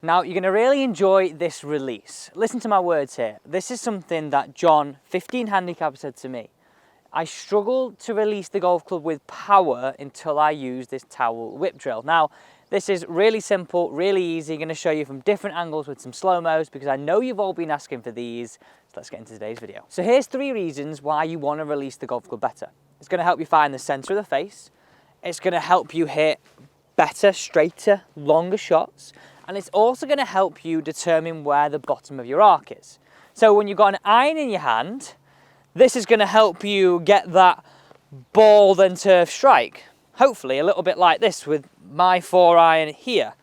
Now you're going to really enjoy this release. Listen to my words here. This is something that John, 15 handicap, said to me. I struggled to release the golf club with power until I used this towel whip drill. Now, this is really simple, really easy. I'm going to show you from different angles with some slow-mos because I know you've all been asking for these. So let's get into today's video. So here's 3 reasons why you want to release the golf club better. It's going to help you find the center of the face. It's going to help you hit better, straighter, longer shots. And it's also going to help you determine where the bottom of your arc is. So when you've got an iron in your hand, this is going to help you get that ball then turf strike. Hopefully a little bit like this with my 4-iron here.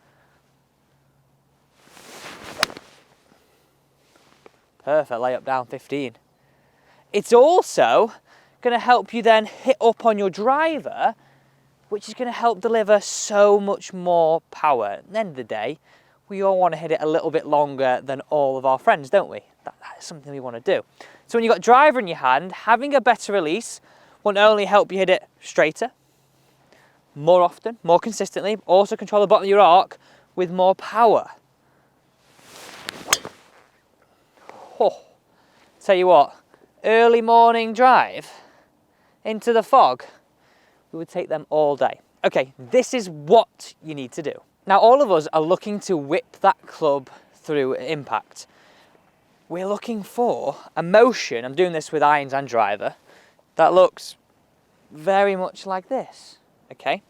Perfect layup down 15. It's also going to help you then hit up on your driver, which is going to help deliver so much more power. At the end of the day, we all want to hit it a little bit longer than all of our friends, don't we? That is something we want to do. So when you've got driver in your hand, having a better release will not only help you hit it straighter, more often, more consistently, also control the bottom of your arc with more power. Oh, tell you what, early morning drive into the fog, we would take them all day. Okay, this is what you need to do. Now, all of us are looking to whip that club through impact. We're looking for a motion, I'm doing this with irons and driver, that looks very much like this, okay?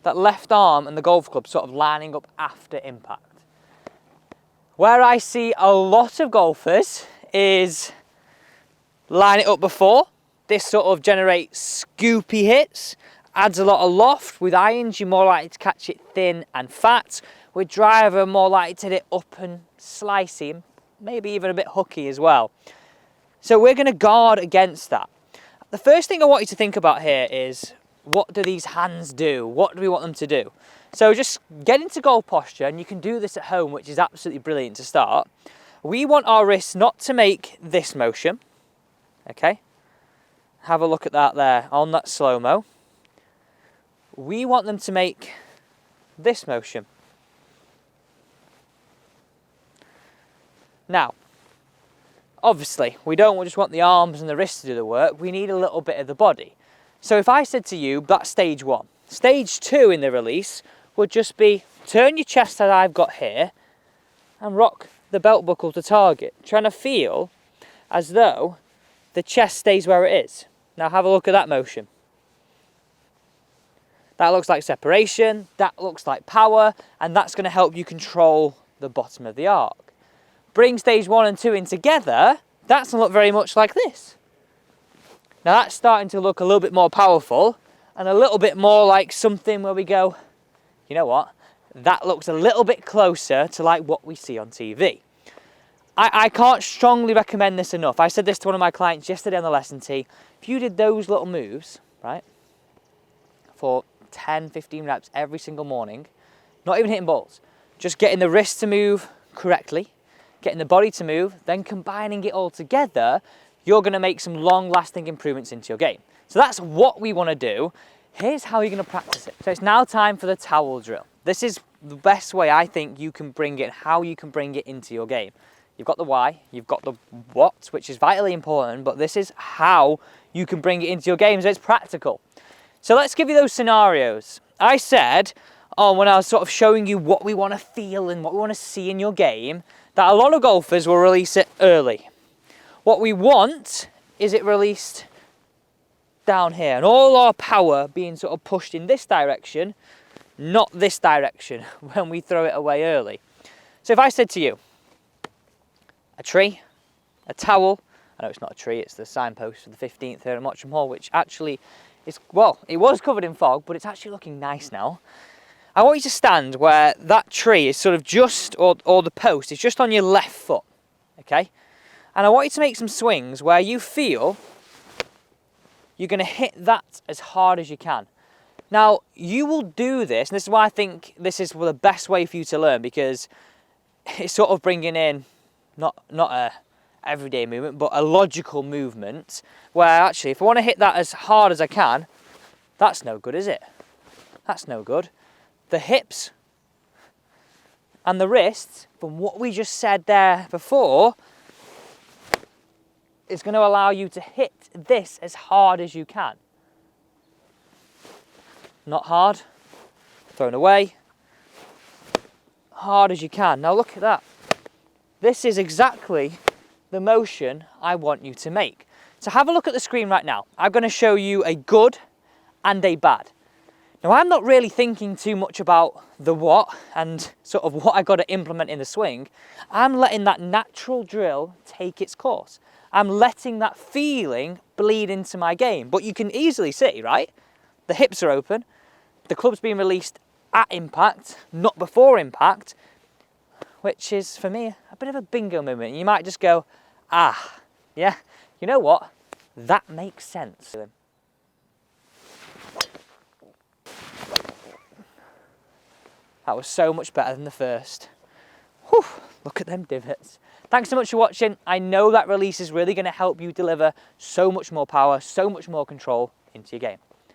That left arm and the golf club sort of lining up after impact. Where I see a lot of golfers is line it up before. This sort of generates scoopy hits, adds a lot of loft. With irons, you're more likely to catch it thin and fat. With driver, more likely to hit it up and slicey, maybe even a bit hooky as well. So we're going to guard against that. The first thing I want you to think about here is, what do these hands do? What do we want them to do? So just get into golf posture, and you can do this at home, which is absolutely brilliant to start. We want our wrists not to make this motion, okay? Have a look at that there on that slow-mo. We want them to make this motion. Now, obviously, we don't just want the arms and the wrists to do the work. We need a little bit of the body. So if I said to you, that's stage 1. Stage 2 in the release would just be turn your chest as I've got here and rock the belt buckle to target, trying to feel as though the chest stays where it is. Now have a look at that motion. That looks like separation, that looks like power, and that's going to help you control the bottom of the arc. Bring stage 1 and 2 in together, that's going to look very much like this. Now that's starting to look a little bit more powerful and a little bit more like something where we go, you know what, that looks a little bit closer to like what we see on TV. I can't strongly recommend this enough. I said this to one of my clients yesterday on the lesson tee. If you did those little moves, right, for 10, 15 reps every single morning, not even hitting balls, just getting the wrist to move correctly, getting the body to move, then combining it all together, you're going to make some long-lasting improvements into your game. So that's what we want to do. Here's how you're going to practice it. So it's now time for the towel drill. This is the best way I think you can bring it, how you can bring it into your game. You've got the why, you've got the what, which is vitally important, but this is how you can bring it into your game, so it's practical. So let's give you those scenarios. I said, when I was sort of showing you what we want to feel and what we want to see in your game, that a lot of golfers will release it early. What we want is it released down here, and all our power being sort of pushed in this direction, not this direction, when we throw it away early. So if I said to you, a tree, a towel, I know it's not a tree, it's the signpost for the 15th here at Mottram Hall, which actually is, well, it was covered in fog, but it's actually looking nice now. I want you to stand where that tree is sort of just, or the post is just on your left foot, okay? And I want you to make some swings where you feel you're going to hit that as hard as you can. Now, you will do this, and this is why I think this is the best way for you to learn, because it's sort of bringing in not a everyday movement, but a logical movement, where actually if I want to hit that as hard as I can, that's no good, is it? That's no good. The hips And the wrist, from what we just said there before, is going to allow you to hit this as hard as you can. Not hard, thrown away, hard as you can. Now look at that. This is exactly the motion I want you to make. So have a look at the screen right now. I'm going to show you a good and a bad. Now I'm not really thinking too much about the what and sort of what I got to implement in the swing. I'm letting that natural drill take its course. I'm letting that feeling bleed into my game. But you can easily see, right? The hips are open, the club's being released at impact, not before impact, which is for me a bit of a bingo moment. You might just go, ah, yeah, you know what? That makes sense. That was so much better than the first. Whew, look at them divots. Thanks so much for watching. I know that release is really going to help you deliver so much more power, so much more control into your game.